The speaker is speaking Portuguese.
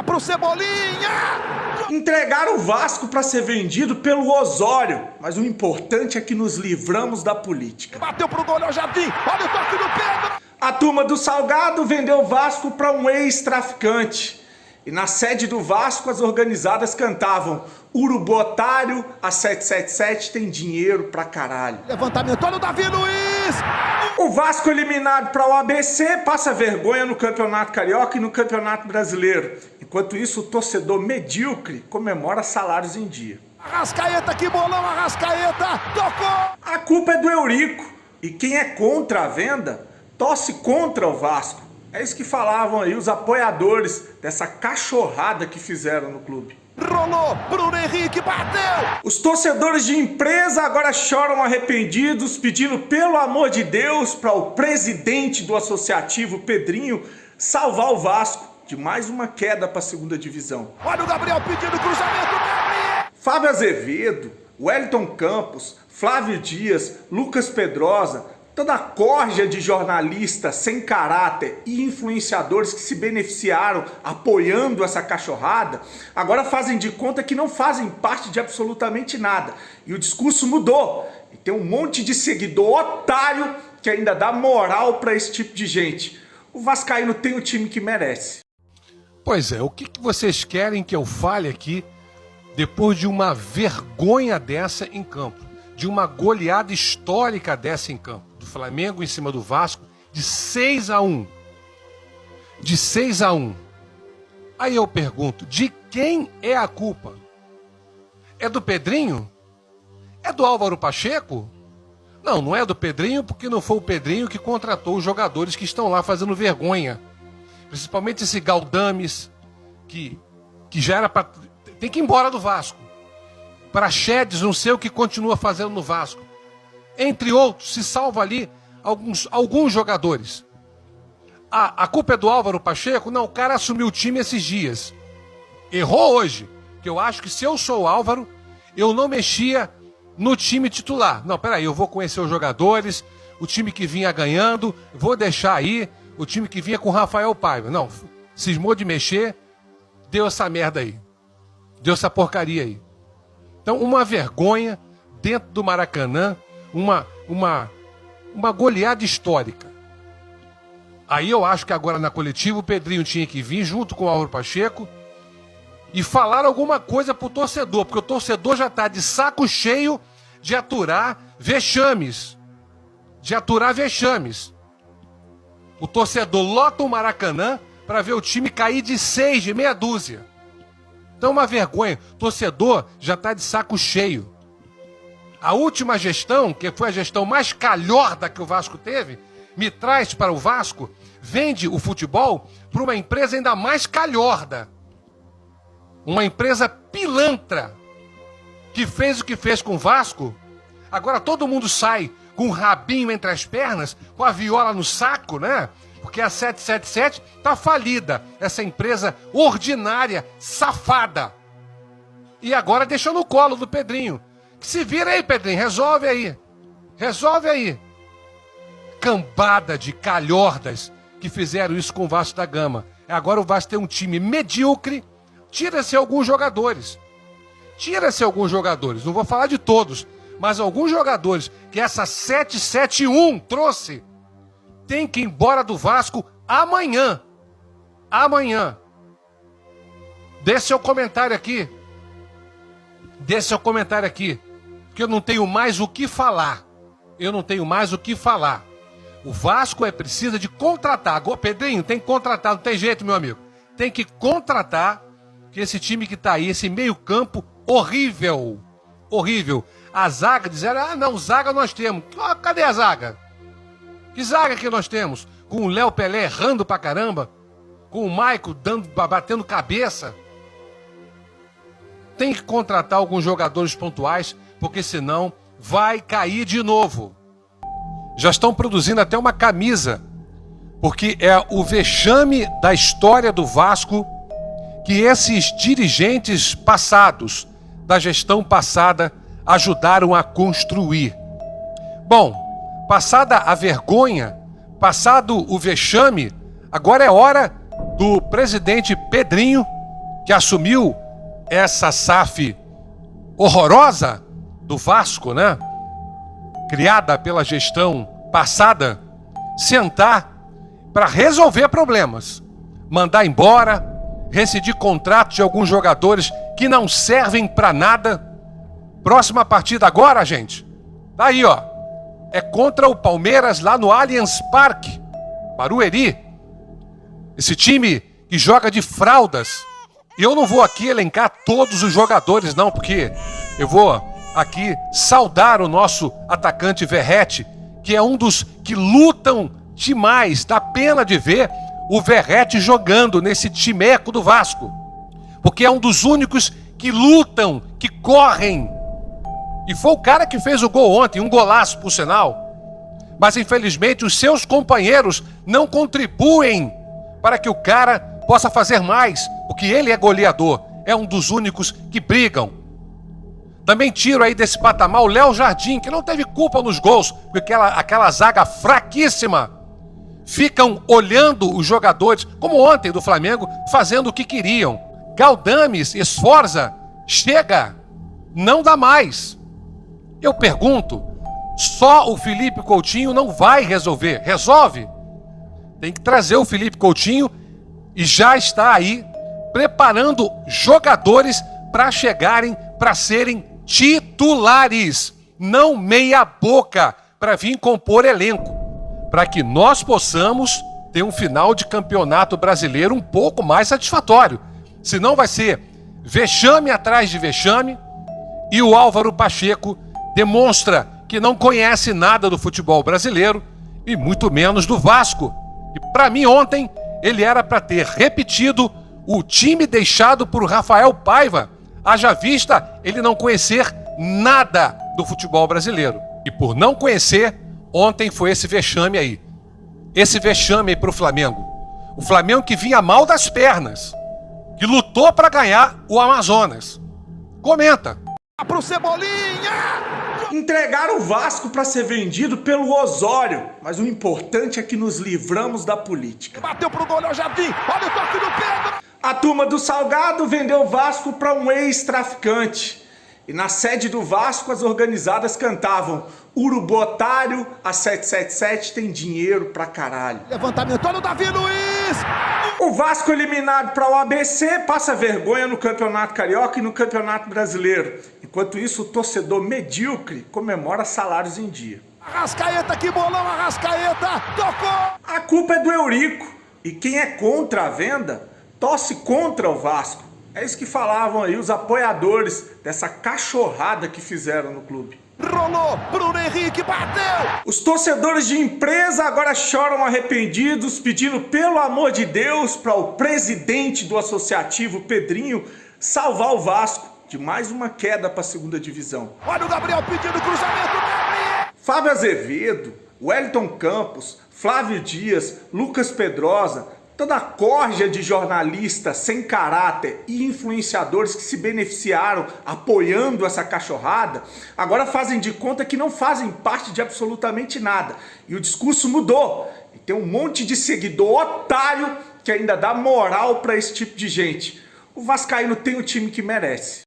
Pro Cebolinha! Entregaram o Vasco para ser vendido pelo Osório, mas o importante é que nos livramos da política. Bateu pro gol, é o Jardim, olha o toque do Pedro! A turma do Salgado vendeu o Vasco para um ex-traficante. E na sede do Vasco as organizadas cantavam: Urubu otário, a 777 tem dinheiro pra caralho. Levantamento, olha o Davi Luiz! O Vasco eliminado para o ABC passa vergonha no Campeonato Carioca e no Campeonato Brasileiro. Enquanto isso, o torcedor medíocre comemora salários em dia. Arrascaeta, que bolão, Arrascaeta! Tocou! A culpa é do Eurico. E quem é contra a venda, torce contra o Vasco. É isso que falavam aí os apoiadores dessa cachorrada que fizeram no clube. Rolou, Bruno Henrique bateu! Os torcedores de empresa agora choram arrependidos, pedindo pelo amor de Deus para o presidente do associativo, Pedrinho, salvar o Vasco de mais uma queda para a segunda divisão. Olha o Gabriel pedindo cruzamento, Gabriel! Fábio Azevedo, Wellington Campos, Flávio Dias, Lucas Pedrosa, toda a corja de jornalistas sem caráter e influenciadores que se beneficiaram apoiando essa cachorrada, agora fazem de conta que não fazem parte de absolutamente nada. E o discurso mudou. E tem um monte de seguidor otário que ainda dá moral para esse tipo de gente. O vascaíno tem o time que merece. Pois é, o que vocês querem que eu fale aqui depois de uma vergonha dessa em campo? De uma goleada histórica dessa em campo? Flamengo em cima do Vasco de 6-1. De 6-1. Aí eu pergunto, de quem é a culpa? É do Pedrinho? É do Álvaro Pacheco? Não, não é do Pedrinho, porque não foi o Pedrinho que contratou os jogadores que estão lá fazendo vergonha. Principalmente esse Galdames, que já era para... Tem que ir embora do Vasco. Praxedes, não sei o que continua fazendo no Vasco. Entre outros, se salva ali alguns jogadores. A culpa é do Álvaro Pacheco? Não, o cara assumiu o time esses dias. Errou hoje. Que eu acho que se eu sou o Álvaro, eu não mexia no time titular. Não, peraí, eu vou conhecer os jogadores, o time que vinha ganhando, vou deixar aí o time que vinha com o Rafael Paiva. Não, cismou de mexer, deu essa merda aí. Deu essa porcaria aí. Então, uma vergonha dentro do Maracanã, uma goleada histórica. Aí eu acho que agora na coletiva o Pedrinho tinha que vir junto com o Álvaro Pacheco e falar alguma coisa pro torcedor, porque o torcedor já tá de saco cheio de aturar vexames. O torcedor lota o Maracanã para ver o time cair de 6, de meia dúzia. Então uma vergonha. O torcedor já tá de saco cheio. A última gestão, que foi a gestão mais calhorda que o Vasco teve, me traz para o Vasco, vende o futebol para uma empresa ainda mais calhorda. Uma empresa pilantra, que fez o que fez com o Vasco. Agora todo mundo sai com o rabinho entre as pernas, com a viola no saco, né? Porque a 777 tá falida. Essa empresa ordinária, safada. E agora deixou no colo do Pedrinho. Se vira aí, Pedrinho, resolve aí. Cambada de calhordas que fizeram isso com o Vasco da Gama. Agora o Vasco tem um time medíocre. Tira-se alguns jogadores. Não vou falar de todos, mas alguns jogadores que essa 771 trouxe tem que ir embora do Vasco amanhã. Dê seu comentário aqui. Porque eu não tenho mais o que falar. O Vasco precisa de contratar. Agora, Pedrinho, tem que contratar. Não tem jeito, meu amigo. Tem que contratar. Que esse time que tá aí, esse meio campo horrível. A zaga, disseram, não, zaga nós temos. Cadê a zaga? Que zaga que nós temos? Com o Léo Pelé errando pra caramba. Com o Maico batendo cabeça. Tem que contratar alguns jogadores pontuais, porque senão vai cair de novo. Já estão produzindo até uma camisa, porque é o vexame da história do Vasco que esses dirigentes passados, da gestão passada, ajudaram a construir. Bom, passada a vergonha, passado o vexame, agora é hora do presidente Pedrinho que assumiu essa SAF horrorosa do Vasco, né? Criada pela gestão passada, sentar para resolver problemas, mandar embora, rescindir contratos de alguns jogadores que não servem para nada. Próxima partida agora, gente, tá aí, ó, é contra o Palmeiras lá no Allianz Parque, Barueri. Esse time que joga de fraldas. E eu não vou aqui elencar todos os jogadores, não, porque eu vou aqui saudar o nosso atacante Verratti, que é um dos que lutam demais. Dá pena de ver o Verratti jogando nesse timeco do Vasco, porque é um dos únicos que lutam, que correm. E foi o cara que fez o gol ontem, um golaço por sinal. Mas infelizmente os seus companheiros não contribuem para que o cara possa fazer mais, porque ele é goleador, é um dos únicos que brigam. Também tiro aí desse patamar o Léo Jardim, que não teve culpa nos gols, porque aquela zaga fraquíssima ficam olhando os jogadores, como ontem do Flamengo, fazendo o que queriam. Galdames, Esforza, chega, não dá mais. Eu pergunto, só o Felipe Coutinho não vai resolver. Resolve? Tem que trazer o Felipe Coutinho e já está aí preparando jogadores para chegarem, para serem titulares, não meia boca, para vir compor elenco, para que nós possamos ter um final de campeonato brasileiro um pouco mais satisfatório. Senão vai ser vexame atrás de vexame, e o Álvaro Pacheco demonstra que não conhece nada do futebol brasileiro e muito menos do Vasco. E para mim ontem ele era para ter repetido o time deixado por Rafael Paiva, haja vista ele não conhecer nada do futebol brasileiro. E por não conhecer, ontem foi esse vexame aí. Esse vexame aí para o Flamengo. O Flamengo que vinha mal das pernas, que lutou para ganhar o Amazonas. Comenta. Pro Cebolinha! Entregaram o Vasco para ser vendido pelo Osório, mas o importante é que nos livramos da política. Bateu pro gol, Léo Jardim, olha o toque do Pedro! A turma do Salgado vendeu o Vasco para um ex-traficante. E na sede do Vasco as organizadas cantavam: Urubu otário, a 777 tem dinheiro pra caralho. Levantamento, olha o Davi Luiz! O Vasco eliminado para o ABC passa vergonha no Campeonato Carioca e no Campeonato Brasileiro. Enquanto isso, o torcedor medíocre comemora salários em dia. Arrascaeta, que bolão, Arrascaeta! Tocou! A culpa é do Eurico. E quem é contra a venda, torce contra o Vasco. É isso que falavam aí os apoiadores dessa cachorrada que fizeram no clube. Rolou, Bruno Henrique bateu! Os torcedores de empresa agora choram arrependidos, pedindo pelo amor de Deus para o presidente do associativo, Pedrinho, salvar o Vasco de mais uma queda para a segunda divisão. Olha o Gabriel pedindo cruzamento, Gabriel! Fábio Azevedo, Wellington Campos, Flávio Dias, Lucas Pedrosa, toda a corja de jornalistas sem caráter e influenciadores que se beneficiaram apoiando essa cachorrada, agora fazem de conta que não fazem parte de absolutamente nada. E o discurso mudou. E tem um monte de seguidor otário que ainda dá moral para esse tipo de gente. O vascaíno tem o time que merece.